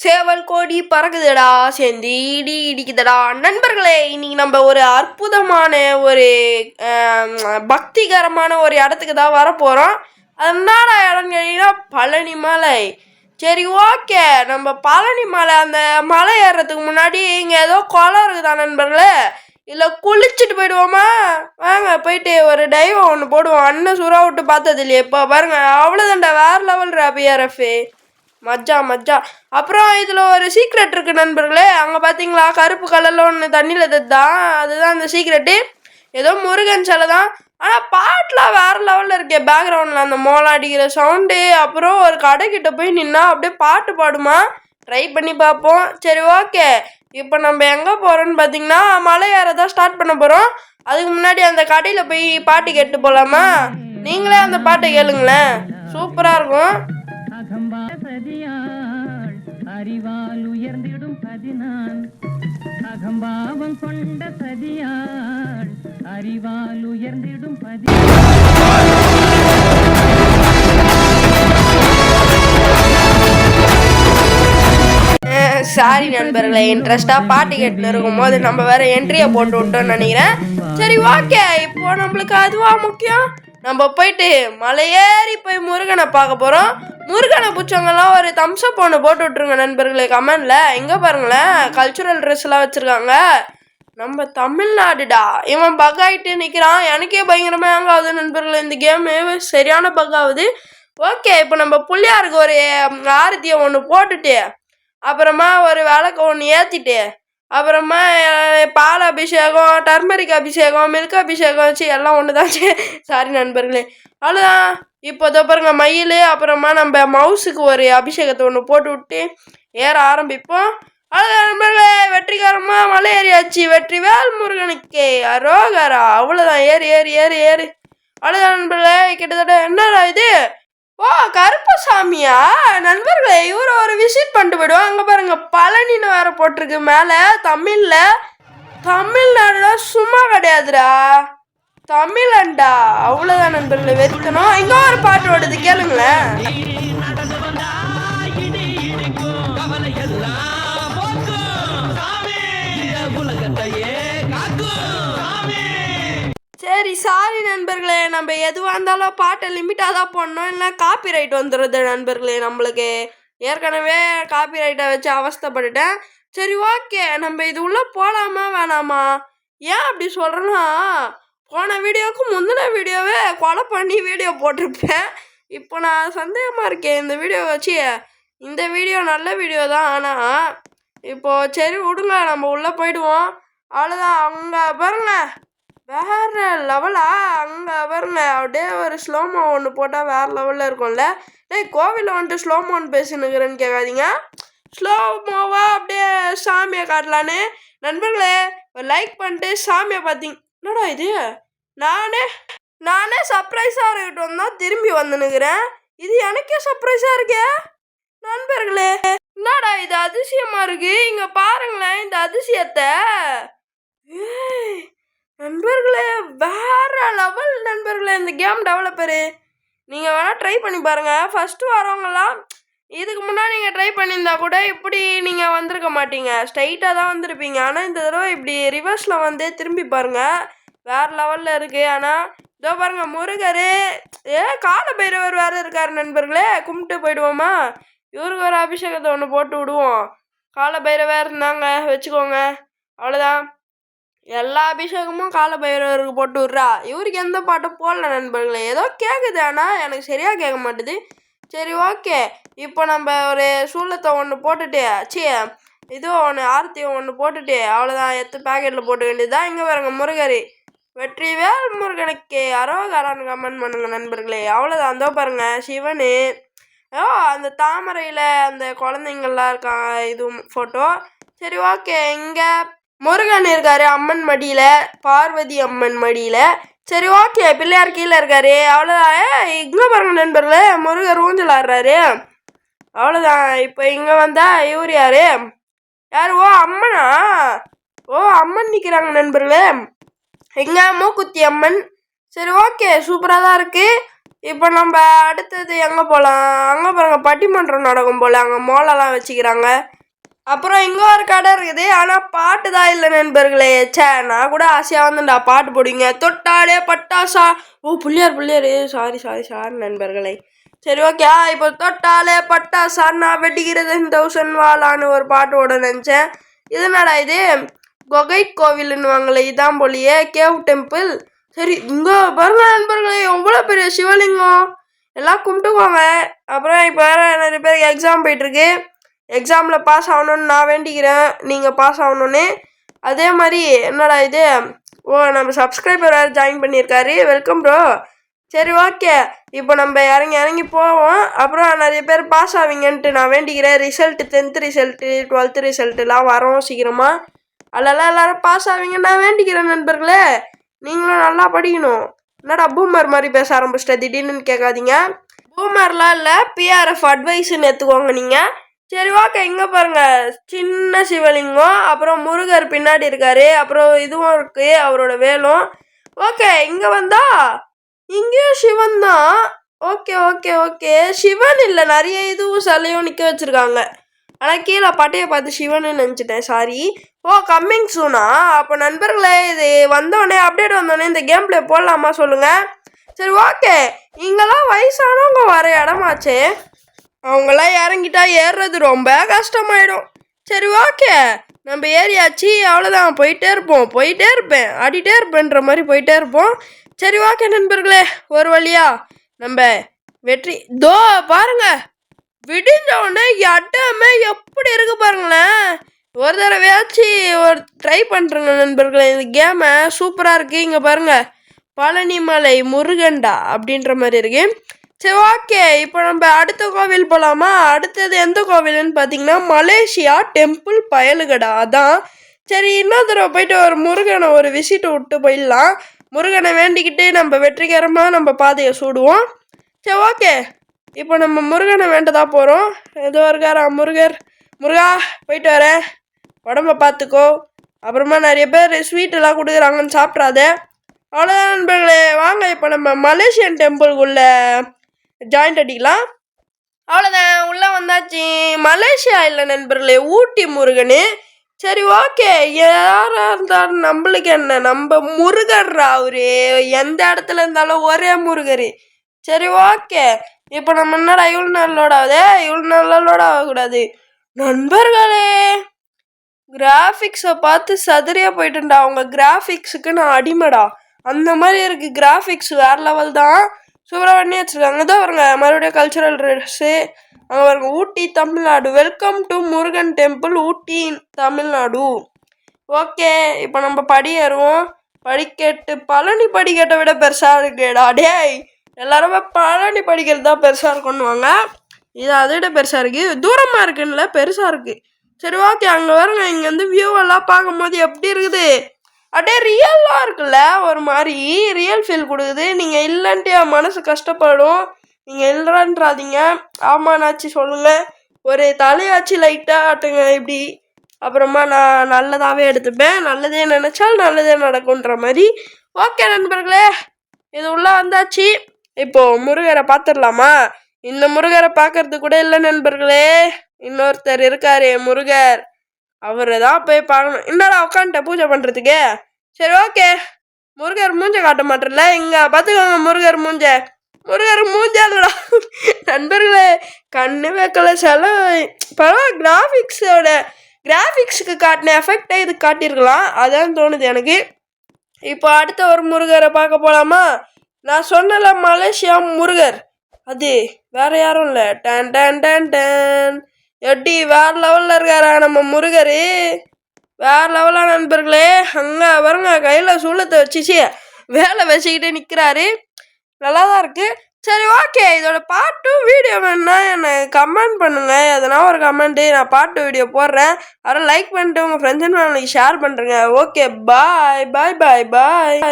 சேவல் கோடி பறக்குதுடா, சேர்ந்து இடி இடிக்குதுடா. நண்பர்களே, இன்னைக்கு நம்ம ஒரு அற்புதமான ஒரு பக்திகரமான ஒரு இடத்துக்கு தான் வரப்போகிறோம். அது என்னடா இடம்னு கேட்டீங்கன்னா பழனி மலை. சரி, ஓகே. நம்ம பழனி மலை, அந்த மலை ஏறுறதுக்கு முன்னாடி இங்கே ஏதோ குளம் இருக்குதா நண்பர்களே, இல்லை குளிச்சுட்டு போயிடுவோமா? வாங்க போயிட்டு ஒரு டைவ் ஒன்று போடுவோம். அண்ணன் சுறா விட்டு பார்த்தது இல்லையே, இப்போ பாருங்க, அவ்வளோதான்டா, வேறு லெவல் பிஆர்எஃப். மஜ்ஜா மஜ்ஜா. அப்புறம் இதில் ஒரு சீக்ரெட் இருக்குது நண்பர்களே. அங்கே பார்த்தீங்களா, கருப்பு கலரில் ஒன்று தண்ணியில் தான், அதுதான் அந்த சீக்ரெட்டு. ஏதோ முருகன் சிலை தான், ஆனால் பாட்டெலாம் வேறு லெவலில் இருக்கே. பேக்ரவுண்டில் அந்த மோளம் அடிக்கிற சவுண்டு. அப்புறம் ஒரு கடைக்கிட்ட போய் நின்னா அப்படியே பாட்டு பாடுமா. ட்ரை பண்ணி பார்ப்போம். சரி, ஓகே. இப்போ நம்ம எங்கே போகிறோன்னு பார்த்தீங்கன்னா மலை ஏறதான் ஸ்டார்ட் பண்ண போகிறோம். அதுக்கு முன்னாடி அந்த கடையில் போய் பாட்டு கேட்டு போகலாமா? நீங்களே அந்த பாட்டை கேளுங்களேன், சூப்பராக இருக்கும். அறிவால் உயர்ந்திடும் பதினான் அகம்பாவம் கொண்ட சதியாள் அறிவால் உயர்ந்திடும் சாரி நண்பர்களே, இன்ட்ரெஸ்டாக பாட்டு கேட்டுன்னு இருக்கும் போது நம்ம வேற என்ட்ரியை போட்டு விட்டோம்னு நினைக்கிறேன். சரி, ஓகே. இப்போ நம்மளுக்கு அதுவா முக்கியம். நம்ம போயிட்டு மலையேறி போய் முருகனை பார்க்க போகிறோம். முருகனை பிடிச்சவங்கலாம் ஒரு தம்ஸ்அப் ஒன்று போட்டு விட்ருங்க நண்பர்களே கமெண்டில். எங்கே பாருங்களேன், கல்ச்சுரல் ட்ரெஸ்லாம் வச்சுருக்காங்க. நம்ம தமிழ்நாடுடா. இவன் பக் ஆகிட்டு நிற்கிறான். எனக்கே பயங்கரமாக ஹேங் ஆகுது நண்பர்களே, இந்த கேமு சரியான பக் ஆகுது. ஓகே, இப்போ நம்ம புள்ளியாருக்கு ஒரு ஆரத்தியை ஒன்று போட்டுட்டு, அப்புறமா ஒரு விளக்க ஒன்று ஏற்றிட்டு, அப்புறமா பால் அபிஷேகம், டர்மரிக் அபிஷேகம், மில்க் அபிஷேகம் வச்சு எல்லாம் ஒன்று தான். சாரி நண்பர்களே, அவ்வளோதான். இப்போ பாருங்க மயில். அப்புறமா நம்ம மவுஸுக்கு ஒரு அபிஷேகத்தை ஒன்று போட்டு விட்டு ஏற ஆரம்பிப்போம். அவ்வளோதான் நண்பர்களே, வெற்றிகரமாக மலை ஏறியாச்சு. வெற்றிவேல் முருகனுக்கு அரோகரா. அவ்வளோதான், ஏறு ஏறு ஏறு ஏறு. அவ்வளோதான் நண்பர்களே. கிட்டத்தட்ட என்னடா இது, ஓ கருப்பசாமியா நண்பர்களே, இவரை ஒரு விசிட் பண்ணிட்டு போயிடுவோம். அங்கே பாருங்க பழனின்னு வேற போட்டிருக்கு மேலே தமிழில். தமிழ்நாடுனா சும்மா கிடையாதுடா, தமிழண்டா. அவ்வளோதான் நண்பர்களே, வெறித்தனம். இங்கே ஒரு பாட்டு ஓடுது, கேளுங்களேன். சரி, சாரி நண்பர்களே, நம்ம எதுவாக இருந்தாலும் பாட்டை லிமிட்டாக தான் பண்ணோம், இல்லை காப்பி ரைட் வந்துடுது நண்பர்களே. நம்மளுக்கு ஏற்கனவே காப்பி ரைட்டை வச்சு அவஸ்தைப்பட்டுட்டேன். சரி, ஓகே. நம்ம இது உள்ளே போகலாமா வேணாமா? ஏன் அப்படி சொல்கிறேன்னா, போன வீடியோவுக்கு முந்தின வீடியோவே கொலை பண்ணி வீடியோ போட்டிருப்பேன். இப்போ நான் சந்தேகமாக இருக்கேன் இந்த வீடியோ வச்சு. இந்த வீடியோ நல்ல வீடியோ தான், ஆனால் இப்போது சரி விடுங்க, நம்ம உள்ளே போயிடுவோம். அவ்வளோதான். அங்கே பாருங்க, வேறு லெவலா. அங்கே பாருங்க, அப்படியே ஒரு ஸ்லோமோ ஒன்று போட்டால் வேறு லெவலில் இருக்கும்ல. கோவிலில் வந்துட்டு ஸ்லோமோன்னு பேசினுக்கிறேன்னு கேட்காதீங்க. ஸ்லோமோவாக அப்படியே சாமியை காட்டலான்னு நண்பர்களே ஒரு லைக் பண்ணிட்டு சாமியை பார்த்தீங்க. என்னடா இது, நானே சர்ப்ரைஸாக இருக்கட்டும் தான் திரும்பி வந்துனுக்கிறேன். இது எனக்கே சர்ப்ரைஸாக இருக்கே நண்பர்களே. என்னடா இது அதிசயமாக இருக்குது. இங்கே பாருங்களேன் இந்த அதிசயத்தை. நண்பர்களே, வேற லெவல் நண்பர்களே. இந்த கேம் டெவலப்பரு நீங்கள் வேணால் ட்ரை பண்ணி பாருங்கள். ஃபஸ்ட்டு வரவங்களாம் இதுக்கு முன்னாடி நீங்கள் ட்ரை பண்ணியிருந்தா கூட இப்படி நீங்கள் வந்திருக்க மாட்டீங்க, ஸ்ட்ரைட்டாக தான் வந்திருப்பீங்க. ஆனால் இந்த தடவை இப்படி ரிவர்ஸில் வந்து திரும்பி பாருங்கள், வேறு லெவலில் இருக்குது. ஆனால் இதோ பாருங்கள் முருகர், கால பைரவர் வேறு இருக்கார் நண்பர்களே. கும்பிட்டு போயிடுவோமா? இவருக்கு ஒரு அபிஷேகத்தை ஒன்று போட்டு விடுவோம். கால பைரவர் இருந்தாங்க வச்சுக்கோங்க. அவ்வளோதான், எல்லா அபிஷேகமும் கால பைரவருக்கு போட்டு விட்றா. இவருக்கு எந்த பாட்டும் போடல நண்பர்களே. ஏதோ கேட்குது, ஆனால் எனக்கு சரியாக கேட்க மாட்டுது. சரி, ஓகே. இப்போ நம்ம ஒரு சூளத்தை ஒன்று போட்டுட்டு, இதோ ஒன்று ஆரத்தியை ஒன்று போட்டுட்டு, அவ்வளோதான், பேக்கெட்டில் போட்டு வேண்டியதுதான். இங்கே பாருங்க முருகர், வெற்றிவேல் முருகனுக்கு அரோகரான்னு கமெண்ட் பண்ணுங்க நண்பர்களே. அவ்வளோதான். அதோ பாருங்க சிவனு, அந்த தாமரையில் அந்த குழந்தைங்கள்லாம் இருக்காங்க, இது ஃபோட்டோ. சரி, ஓகே. இங்கே முருகன் இருக்காரு அம்மன் மடியில், பார்வதி அம்மன் மடியில். சரி, ஓகே. பிள்ளையார் கீழே இருக்காரு. அவ்வளோதான். இங்கே பாருங்க நண்பர்களே, முருகர் ஊஞ்சல் ஆடுறாரு. அவ்வளோதான். இப்போ இங்கே வந்தால் இவர் யார்? ஓ அம்மனா? ஓ அம்மன் நிற்கிறாங்க நண்பர்களே. இங்கே மூக்குத்தி அம்மன். சரி, ஓகே, சூப்பராக தான் இருக்குது. இப்போ நம்ம அடுத்தது எங்கே போகலாம்? அங்கே பாருங்க பட்டிமன்றம் நடக்கும் போல், அங்கே மோளெல்லாம் வச்சுக்கிறாங்க. அப்புறம் இங்கே ஒரு கடை இருக்குது, ஆனால் பாட்டு தான் இல்லை நண்பர்களே. நான் கூட ஆசையாக வந்துண்டா பாட்டு போடுவீங்க. தொட்டாலே பட்டாசா. ஓ புள்ளியார் சாரி நண்பர்களே. சரி ஓகே. இப்போ தொட்டாலே பட்டாசா நான் வெட்டிக்கிறது 1000 வாளான்னு ஒரு பாட்டு ஓட நினச்சேன். இது என்னடா இது? கொகை கோவில்னுவாங்களே, இதான் போலியே, கேவ் டெம்பிள். சரி இங்கே பாருங்க நண்பர்களே, எவ்வளோ பெரிய சிவலிங்கம். எல்லாம் கும்பிட்டுக்குவாங்க. அப்புறம் இப்போ வேறு நிறைய பேருக்கு எக்ஸாம் போயிட்டுருக்கு. எக்ஸாமில் பாஸ் ஆகணுன்னு நான் வேண்டிக்கிறேன், நீங்கள் பாஸ் ஆகணுன்னு. அதே மாதிரி என்னடா இது? ஓ நம்ம சப்ஸ்கிரைபர் வேறு ஜாயின் பண்ணியிருக்காரு. Welcome bro. சரி ஓகே. இப்போ நம்ம இறங்கி போவோம். அப்புறம் நிறைய பேர் பாஸ் ஆவீங்கன்ட்டு நான் வேண்டிக்கிறேன். ரிசல்ட்டு 10th ரிசல்ட்டு 12th ரிசல்ட்டுலாம் வரோம் சீக்கிரமாக. அதெல்லாம் எல்லோரும் பாஸ் ஆவீங்கன்னு நான் வேண்டிக்கிறேன் நண்பர்களே. நீங்களும் நல்லா படிக்கணும். என்னடா பூமர் மாதிரி பேச ஆரம்பிச்சிட்ட திடீர்னு கேட்காதீங்க. பூமர்லாம் இல்லை, பிஆர்எஃப் அட்வைஸ்ன்னு எடுத்துக்கோங்க நீங்கள். சரி ஓகே. இங்கே பாருங்கள் சின்ன சிவலிங்கம், அப்புறம் முருகர் பின்னாடி இருக்கார், அப்புறம் இதுவும் இருக்குது அவரோட வேலும். ஓகே. இங்கே வந்தா இங்கேயும் சிவன் தான். ஓகே. சிவன் இல்லை, நிறைய இதுவும் சிலையும் நிற்க வச்சுருக்காங்க. ஆனால் கீழே பட்டையை பார்த்து சிவன்னு நினச்சிட்டேன், சாரி. ஓ கம்மிங் சூனா? அப்போ நண்பர்களே, இது வந்தோடனே அப்டேட் வந்தோடனே இந்த கேம் பிளே போடலாமா சொல்லுங்கள். சரி ஓகே. இங்கெல்லாம் வயசானவங்க வர இடமாச்சே, அவங்களாம் இறங்கிட்டா ஏறுறது ரொம்ப கஷ்டமாயிடும். சரி ஓகே. நம்ம ஏரியாச்சு, அவ்வளோதான். போயிட்டே இருப்பேன் ஆடிட்டே இருப்பேன்ற மாதிரி போயிட்டே இருப்போம். சரி ஓகே நண்பர்களே, ஒரு வழியா நம்ம வெற்றி. தோ பாருங்க, விடிஞ்ச உடனே இடமே எப்படி இருக்கு பாருங்களேன். ஒரு தடவையாச்சு ட்ரை பண்ணுறேங்க நண்பர்களே, இந்த கேமை சூப்பராக இருக்குது. இங்கே பாருங்கள், பழனிமலை முருகண்டா அப்படின்ற மாதிரி இருக்கு. சரி ஓகே. இப்போ நம்ம அடுத்த கோவில் போகலாமா? அடுத்தது எந்த கோவில்னு பார்த்தீங்கன்னா மலேசியா டெம்பிள் பயலுகடா, அதான். சரி இன்னொரு தடவை போயிட்டு ஒரு முருகனை ஒரு விசிட்டை விட்டு போயிடலாம். முருகனை வேண்டிக்கிட்டு நம்ம வெற்றிகரமாக நம்ம பாதையை சூடுவோம். சரி ஓகே. இப்போ நம்ம முருகனை வேண்டதா போகிறோம். ஏதோ இருக்காரா முருகா போயிட்டு வரேன், உடம்ப பார்த்துக்கோ. அப்புறமா நிறைய பேர் ஸ்வீட்டெல்லாம் கொடுக்குறாங்கன்னு சாப்பிட்றாத. அவ்வளோதான் நண்பர்களே, வாங்க இப்போ நம்ம மலேசியன் டெம்பிள்குள்ளே ஜாயிண்ட் அடிக்கலாம். அவ்வளோதான், உள்ளே வந்தாச்சு. மலேசியா இல்லை நண்பர்களே, ஊட்டி முருகனு. சரி ஓகே. யாராக இருந்தாலும் நம்மளுக்கு என்ன, நம்ம முருகர்ரா அவரு. எந்த இடத்துல இருந்தாலும் ஒரே முருகர். சரி ஓகே. இப்போ நம்ம என்னடா இவ்வளோ நாளோட ஆகக்கூடாது நண்பர்களே. கிராஃபிக்ஸை பார்த்து சதுரியா போயிட்டுண்டா. அவங்க கிராஃபிக்ஸுக்கு நான் அடிமைடா, அந்த மாதிரி இருக்குது. கிராஃபிக்ஸ் வேறு லெவல் தான், சூப்பராக பண்ணி வச்சுருக்காங்க. தான் வருங்க மறுபடியும் கல்ச்சுரல் ட்ரெஸ்ஸு. அங்கே வருங்க Ooty Tamil Nadu. Welcome to Murugan temple Ooty Tamil Nadu. Okay. இப்போ நம்ம படி ஏறுவோம். படிக்கட்டு பழனி படிக்கட்டை விட பெருசாக இருக்குடா டேய். எல்லாருமே பழனி படிக்கிறது தான் பெருசாக இருக்குன்னுவாங்க, இது அதை விட பெருசாக இருக்குது. தூரமாக இருக்குன்னு பெருசாக இருக்குது. சரி ஓகே. அங்கே வருங்க, இங்கேருந்து வியூவெல்லாம் பார்க்கும்போது எப்படி இருக்குது? அப்படியே ரியலாக இருக்குல்ல, ஒரு மாதிரி ரியல் ஃபீல் கொடுக்குது. நீங்கள் இல்லைன்ட்டு என் மனசு கஷ்டப்படும். நீங்கள் இல்லைன்றாதீங்க. ஆமாண்ணாச்சி சொல்லுங்கள், ஒரு தலையாச்சு லைட்டாக ஆட்டுங்க இப்படி. அப்புறமா நான் நல்லதாகவே எடுத்துப்பேன். நல்லதே நினச்சால் நல்லதே நடக்குன்ற மாதிரி. ஓகே நண்பர்களே, இது உள்ளே வந்தாச்சு. இப்போது முருகரை பார்த்துடலாமா? இந்த முருகரை பார்க்கறது கூட இல்லை நண்பர்களே, இன்னொருத்தர் இருக்காரு முருகர், அவரை தான் போய் பார்க்கணும். என்னடா உட்காந்துட்ட பூஜை பண்ணுறதுக்கு? சரி ஓகே. முருகர் மூஞ்ச காட்ட மாட்டேர்ல, இங்கே பார்த்துக்கோங்க முருகர் மூஞ்சா நண்பர்களே. கண்ணு வைக்கல சில பரவாயில்ல. கிராஃபிக்ஸுக்கு காட்டின எஃபெக்டை இது காட்டியிருக்கலாம், அதான் தோணுது எனக்கு. இப்போ அடுத்த ஒரு முருகரை பார்க்க போகலாமா? நான் சொன்னல மலேசியா முருகர், அது வேற யாரும் இல்லை. Done done done done. எப்படி வேறு லெவலில் இருக்காரா நம்ம முருகர், வேறு லெவலாக நண்பர்களே. அங்கே வருங்க, கையில் சூளத்தை வச்சிச்சு வேலை வச்சுக்கிட்டே நிற்கிறாரு. நல்லா தான் இருக்குது. சரி ஓகே. இதோட பார்ட் 2 வீடியோ வேணுன்னா என்னை கமெண்ட் பண்ணுங்கள், எதனா ஒரு கமெண்ட்டு, நான் பார்ட் 2 வீடியோ போடுறேன். அதெல்லாம் லைக் பண்ணிட்டு உங்கள் ஃப்ரெண்ட்ஸ் அண்ட் ஃபேமிலிக்கு ஷேர் பண்ணுறேங்க. Okay bye.